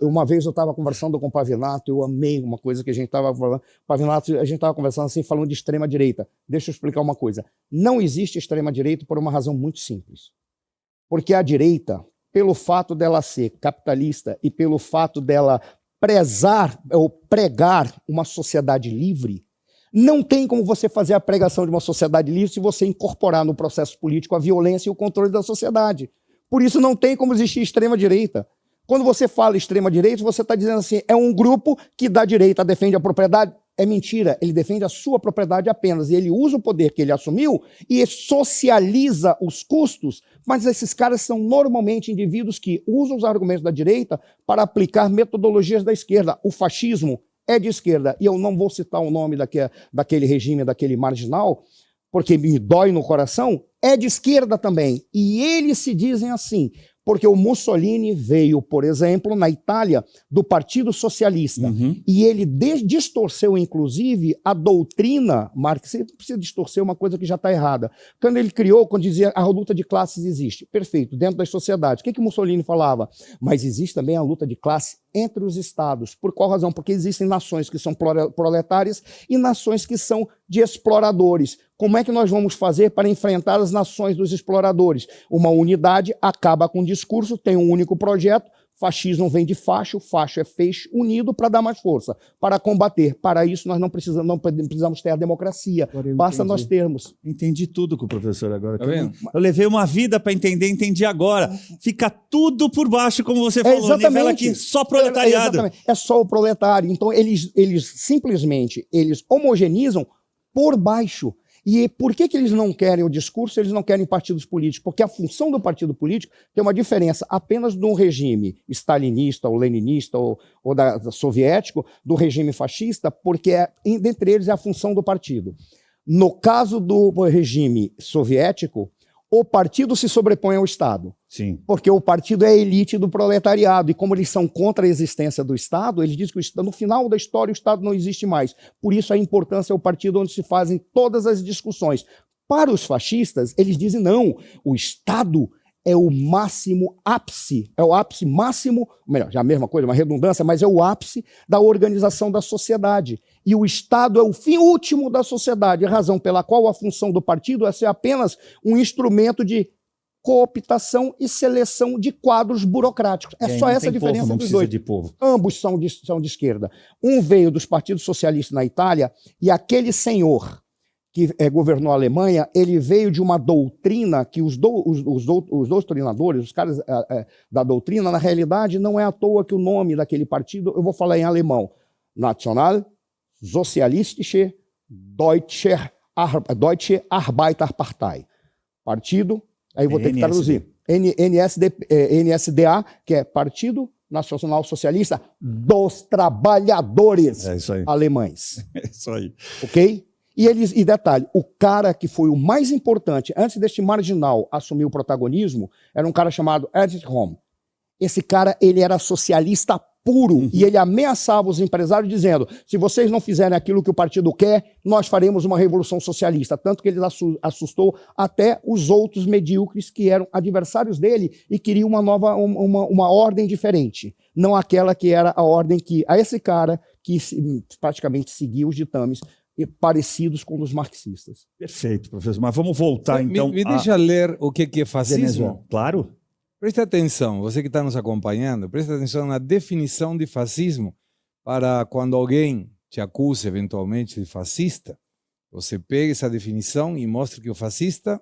Uma vez eu estava conversando com o Pavinato, eu amei uma coisa que a gente estava falando. Pavinato, a gente estava conversando assim, falando de extrema-direita. Deixa eu explicar uma coisa. Não existe extrema-direita por uma razão muito simples. Porque a direita, pelo fato dela ser capitalista e pelo fato dela prezar ou pregar uma sociedade livre, não tem como você fazer a pregação de uma sociedade livre se você incorporar no processo político a violência e o controle da sociedade. Por isso não tem como existir extrema-direita. Quando você fala extrema-direita, você está dizendo assim, é um grupo que da direita defende a propriedade. É mentira, ele defende a sua propriedade apenas. E ele usa o poder que ele assumiu e socializa os custos, mas esses caras são normalmente indivíduos que usam os argumentos da direita para aplicar metodologias da esquerda. O fascismo é de esquerda, e eu não vou citar o nome daquele regime, daquele marginal, porque me dói no coração, é de esquerda também. E eles se dizem assim, porque o Mussolini veio, por exemplo, na Itália, do Partido Socialista. E ele distorceu, inclusive, a doutrina marxista. Não precisa distorcer uma coisa que já está errada. Quando ele criou, quando dizia a luta de classes existe. Perfeito, dentro das sociedades. O que Mussolini falava? Mas existe também a luta de classe entre os estados. Por qual razão? Porque existem nações que são proletárias e nações que são de exploradores. Como é que nós vamos fazer para enfrentar as nações dos exploradores? Uma unidade acaba com o discurso, tem um único projeto, fascismo vem de facho, facho é feixe, unido para dar mais força, para combater. Para isso nós não precisamos ter a democracia, basta nós termos. Entendi tudo com o professor agora. Tá vendo? Eu levei uma vida para entender, entendi agora. Fica tudo por baixo, como você falou. Exatamente. Aqui, só proletariado. Exatamente. É só o proletário. Então eles simplesmente homogeneizam por baixo. E por que eles não querem o discurso, eles não querem partidos políticos? Porque a função do partido político tem uma diferença apenas de um regime stalinista ou leninista ou soviético, do regime fascista, porque dentre eles é a função do partido. No caso do regime soviético, o partido se sobrepõe ao Estado. Sim. Porque o partido é a elite do proletariado. E como eles são contra a existência do Estado, eles dizem que no final da história o Estado não existe mais. Por isso a importância é o partido onde se fazem todas as discussões. Para os fascistas, eles dizem não, o Estado é o máximo ápice, é o ápice máximo, melhor, já a mesma coisa, uma redundância, mas é o ápice da organização da sociedade. E o Estado é o fim último da sociedade, a razão pela qual a função do partido é ser apenas um instrumento de cooptação e seleção de quadros burocráticos. É só essa a diferença dos dois. De povo. Ambos são de esquerda. Um veio dos partidos socialistas na Itália e aquele senhor que governou a Alemanha, ele veio de uma doutrina que os doutrinadores, os caras da doutrina, na realidade, não é à toa que o nome daquele partido, eu vou falar em alemão, National Sozialistische Deutsche Arbeiterpartei. Partido, aí vou ter que traduzir, NSDA, que é Partido Nacional Socialista dos Trabalhadores Alemães. É isso aí. Ok? E detalhe, o cara que foi o mais importante, antes deste marginal assumir o protagonismo, era um cara chamado Ernst Röhm. Esse cara, ele era socialista puro, e ele ameaçava os empresários dizendo, se vocês não fizerem aquilo que o partido quer, nós faremos uma revolução socialista. Tanto que ele assustou até os outros medíocres que eram adversários dele e queriam uma ordem diferente. Não aquela que era a ordem a esse cara que praticamente seguia os ditames e parecidos com os marxistas. Perfeito, professor. Mas vamos voltar, então... Me deixa ler o que é fascismo. Venezuela. Claro. Preste atenção, você que está nos acompanhando, preste atenção na definição de fascismo para quando alguém te acusa eventualmente de fascista, você pega essa definição e mostra que o fascista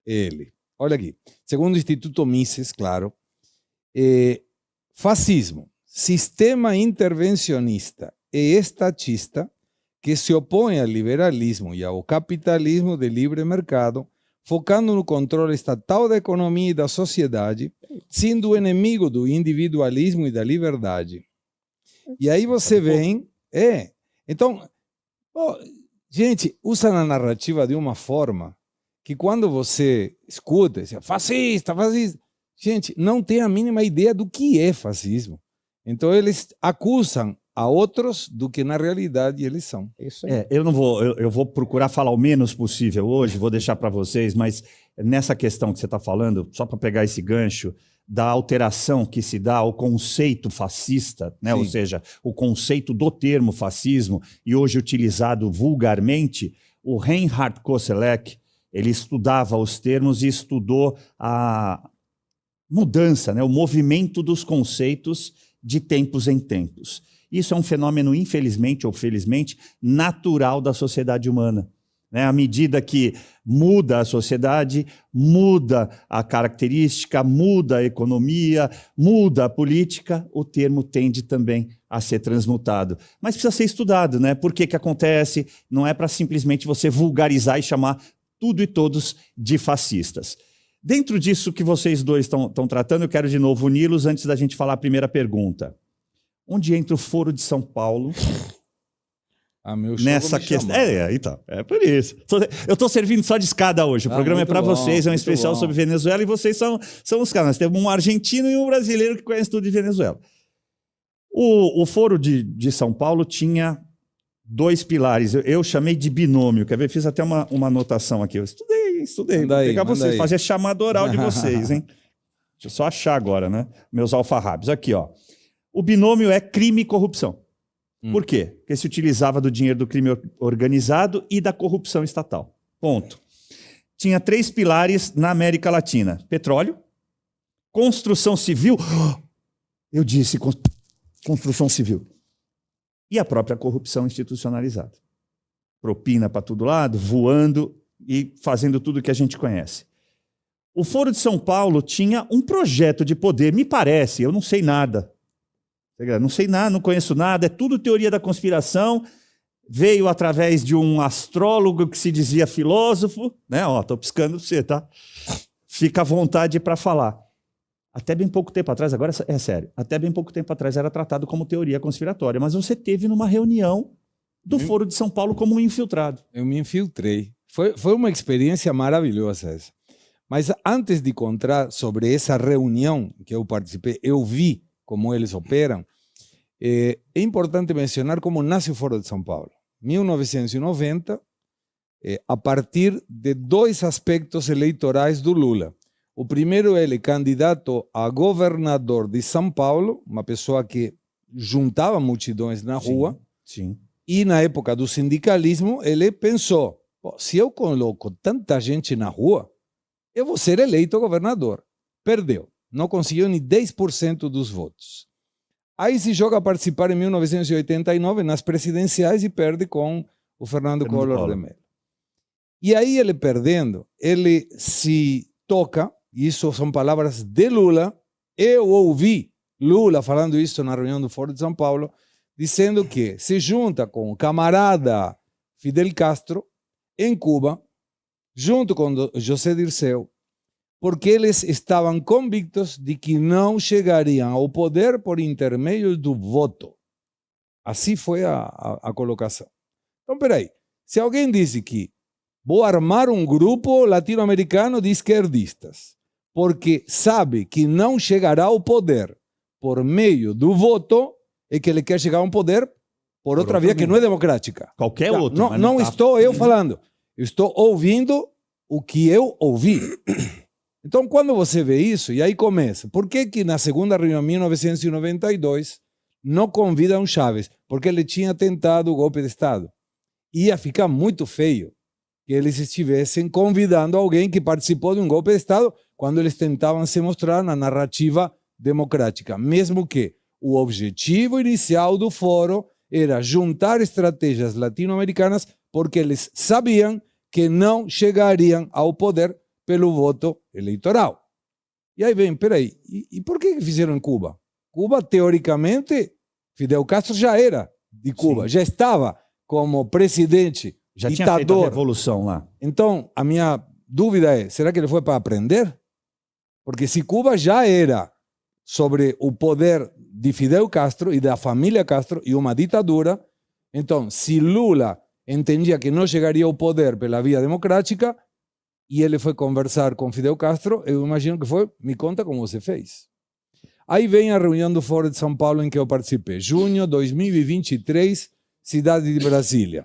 é ele. Olha aqui, segundo o Instituto Mises, claro, fascismo, sistema intervencionista e estatista que se opõe ao liberalismo e ao capitalismo de livre mercado, focando no controle estatal da economia e da sociedade, sendo o inimigo do individualismo e da liberdade. E aí você vem... Então, gente, usa a narrativa de uma forma que quando você escuta, diz, fascista, fascista, gente, não tem a mínima ideia do que é fascismo. Então eles acusam a outros do que na realidade eles são. Isso aí. Eu vou procurar falar o menos possível hoje, vou deixar para vocês, mas nessa questão que você está falando, só para pegar esse gancho, da alteração que se dá ao conceito fascista, né? Ou seja, o conceito do termo fascismo, e hoje utilizado vulgarmente, o Reinhard Koselleck, ele estudava os termos e estudou a mudança, né? O movimento dos conceitos de tempos em tempos. Isso é um fenômeno, infelizmente ou felizmente, natural da sociedade humana. À medida que muda a sociedade, muda a característica, muda a economia, muda a política, o termo tende também a ser transmutado. Mas precisa ser estudado, né? Por que que acontece? Não é para simplesmente você vulgarizar e chamar tudo e todos de fascistas. Dentro disso que vocês dois estão tratando, eu quero de novo uni-los antes da gente falar a primeira pergunta. Onde entra o Foro de São Paulo? Nessa questão. Então, é por isso. Eu estou servindo só de escada hoje. O programa é para vocês, é um especial sobre Venezuela e vocês são os caras. Nós temos um argentino e um brasileiro que conhece tudo de Venezuela. O Foro de São Paulo tinha 2 pilares. Eu chamei de binômio. Quer ver? Fiz até uma anotação aqui. Eu estudei. Vou pegar vocês, fazer chamada oral de vocês, hein? Deixa eu só achar agora, né? Meus alfarrábios. Aqui, ó. O binômio é crime e corrupção. Por quê? Porque se utilizava do dinheiro do crime organizado e da corrupção estatal. Ponto. Tinha 3 pilares na América Latina. Petróleo, construção civil, eu disse construção civil, e a própria corrupção institucionalizada. Propina para todo lado, voando e fazendo tudo que a gente conhece. O Foro de São Paulo tinha um projeto de poder, me parece, eu não sei nada. Não sei nada, não conheço nada, é tudo teoria da conspiração. Veio através de um astrólogo que se dizia filósofo, né? Ó, tô piscando pra você, tá? Fica à vontade para falar. Até bem pouco tempo atrás, agora é sério, até bem pouco tempo atrás era tratado como teoria conspiratória, mas você teve numa reunião do Foro de São Paulo como um infiltrado. Eu me infiltrei. Foi uma experiência maravilhosa essa. Mas antes de contar sobre essa reunião que eu participei, eu vi como eles operam, é importante mencionar como nasce o Foro de São Paulo. 1990, a partir de 2 aspectos eleitorais do Lula. O primeiro, ele candidato a governador de São Paulo, uma pessoa que juntava multidões na rua, sim. E na época do sindicalismo, ele pensou, se eu coloco tanta gente na rua, eu vou ser eleito governador. Perdeu. Não conseguiu nem 10% dos votos. Aí se joga a participar em 1989 nas presidenciais e perde com o Fernando Collor de Mello. E aí ele perdendo, ele se toca, e isso são palavras de Lula, eu ouvi Lula falando isso na reunião do Foro de São Paulo, dizendo que se junta com o camarada Fidel Castro em Cuba, junto com José Dirceu, porque eles estavam convictos de que não chegariam ao poder por intermédio do voto. Assim foi a colocação. Então, peraí, se alguém disse que vou armar um grupo latino-americano de esquerdistas, porque sabe que não chegará ao poder por meio do voto, é que ele quer chegar ao poder por outra via que não é democrática. Qualquer outro. Não estou eu falando, eu estou ouvindo o que eu ouvi. Então, quando você vê isso, e aí começa, por que na segunda reunião, 1992, não convidam Chávez? Porque ele tinha tentado o golpe de Estado. Ia ficar muito feio que eles estivessem convidando alguém que participou de um golpe de Estado quando eles tentavam se mostrar na narrativa democrática. Mesmo que o objetivo inicial do fórum era juntar estratégias latino-americanas porque eles sabiam que não chegariam ao poder pelo voto eleitoral. E aí vem, peraí, e por que fizeram em Cuba? Cuba, teoricamente, Fidel Castro já era de Cuba, sim, já estava como presidente, já ditador. Tinha feito a revolução lá. Então, a minha dúvida é, será que ele foi para aprender? Porque se Cuba já era sobre o poder de Fidel Castro e da família Castro e uma ditadura, então, se Lula entendia que não chegaria ao poder pela via democrática, e ele foi conversar com Fidel Castro, eu imagino que foi, me conta como você fez. Aí vem a reunião do Foro de São Paulo em que eu participei, junho de 2023, cidade de Brasília.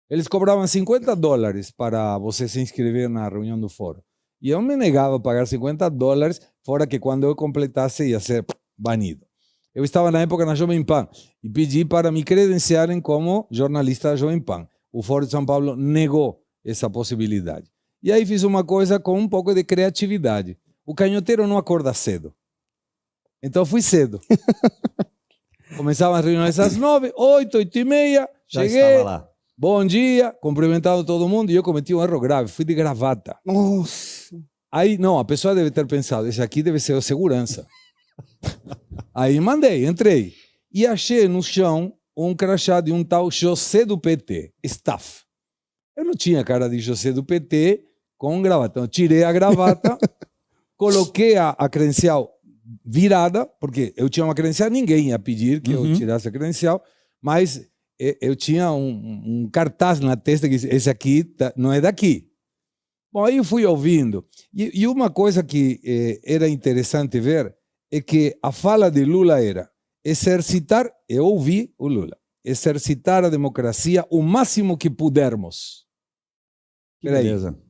Eles cobravam $50 para você se inscrever na reunião do Foro. E eu me negava a pagar $50, fora que quando eu completasse ia ser banido. Eu estava na época na Jovem Pan e pedi para me credenciarem como jornalista da Jovem Pan. O Foro de São Paulo negou essa possibilidade. E aí fiz uma coisa com um pouco de criatividade. O canhoteiro não acorda cedo. Então fui cedo. Começavam as reuniões às 9, 8, 8h30. Já cheguei, estava lá. bom dia, cumprimentando todo mundo e eu cometi um erro grave. Fui de gravata. Nossa. Aí, não, a pessoa deve ter pensado, esse aqui deve ser o segurança. Aí mandei, entrei. E achei no chão um crachá de um tal José do PT, staff. Eu não tinha cara de José do PT com gravata. Então, tirei a gravata, coloquei a credencial virada, porque eu tinha uma credencial, ninguém ia pedir que eu tirasse a credencial, mas eu tinha um cartaz na testa que disse, esse aqui não é daqui. Bom, aí eu fui ouvindo. E uma coisa que era interessante ver é que a fala de Lula era exercitar, eu ouvi o Lula, exercitar a democracia o máximo que pudermos.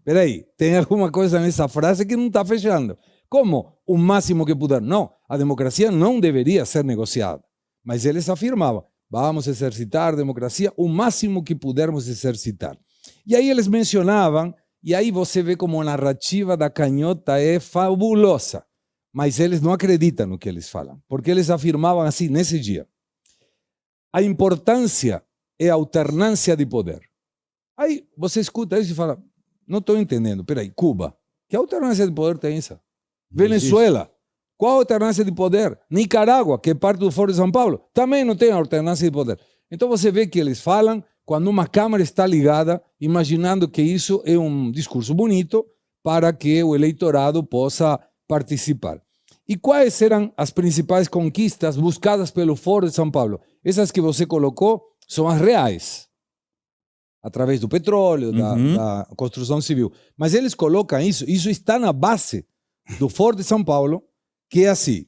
Peraí, tem alguma coisa nessa frase que não está fechando. Como o máximo que puder? Não, a democracia não deveria ser negociada. Mas eles afirmavam, vamos exercitar a democracia o máximo que pudermos exercitar. E aí eles mencionavam, e aí você vê como a narrativa da canhota é fabulosa. Mas eles não acreditam no que eles falam, porque eles afirmavam assim nesse dia. A importância é a alternância de poder. Aí você escuta isso e fala, não estou entendendo, peraí, Cuba, que alternância de poder tem essa? Venezuela, qual alternância de poder? Nicarágua, que é parte do Foro de São Paulo, também não tem alternância de poder. Então você vê que eles falam quando uma câmara está ligada, imaginando que isso é um discurso bonito para que o eleitorado possa participar. E quais eram as principais conquistas buscadas pelo Foro de São Paulo? Essas que você colocou são as reais, através do petróleo, da construção civil. Mas eles colocam isso está na base do Foro de São Paulo, que é assim,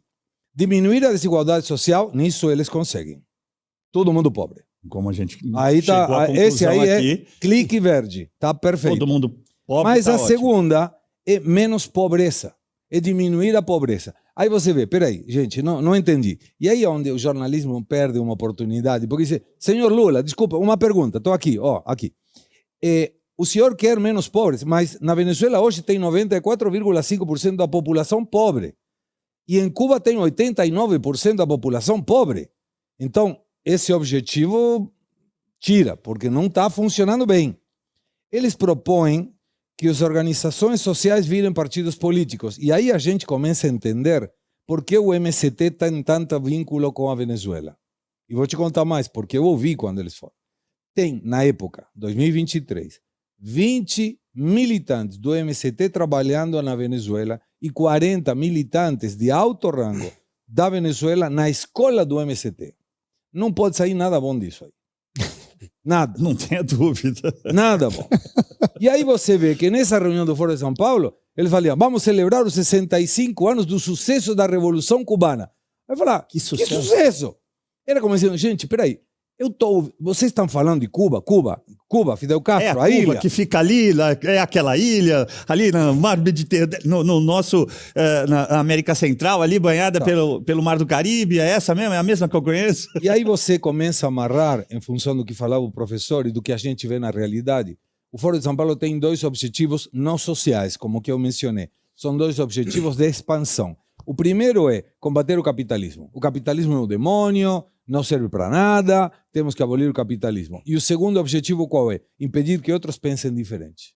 diminuir a desigualdade social, nisso eles conseguem. Todo mundo pobre. Como a gente aí tá, esse aí aqui, é clique verde, tá perfeito. Todo mundo pobre. Mas tá a ótimo. segunda é menos pobreza, é diminuir a pobreza. Aí você vê, peraí, gente, não entendi. E aí é onde o jornalismo perde uma oportunidade, porque diz, senhor Lula, desculpa, uma pergunta, estou aqui, aqui. O senhor quer menos pobres, mas na Venezuela hoje tem 94,5% da população pobre. E em Cuba tem 89% da população pobre. Então, esse objetivo tira, porque não está funcionando bem. Eles propõem que as organizações sociais virem partidos políticos. E aí a gente começa a entender por que o MST tem tanto vínculo com a Venezuela. E vou te contar mais, porque eu ouvi quando eles foram. Tem, na época, 2023, 20 militantes do MST trabalhando na Venezuela e 40 militantes de alto rango da Venezuela na escola do MST. Não pode sair nada bom disso aí. Nada. Não tenha dúvida. Nada bom. E aí você vê que nessa reunião do Foro de São Paulo, eles falavam, vamos celebrar os 65 anos do sucesso da Revolução Cubana. Aí falar, que sucesso? Era como dizendo, gente, peraí, vocês estão falando de Cuba, Fidel Castro, a a Cuba ilha. que fica ali, é aquela ilha, ali no Mar Mediterrâneo, no nosso, na América Central, ali banhada pelo Mar do Caribe, é essa mesmo? É a mesma que eu conheço? E aí você começa a amarrar, em função do que falava o professor e do que a gente vê na realidade. O Foro de São Paulo tem dois objetivos não sociais, como que eu mencionei. São dois objetivos de expansão. O primeiro é combater o capitalismo. O capitalismo é um demônio, não serve para nada, temos que abolir o capitalismo. E o segundo objetivo qual é? Impedir que outros pensem diferente.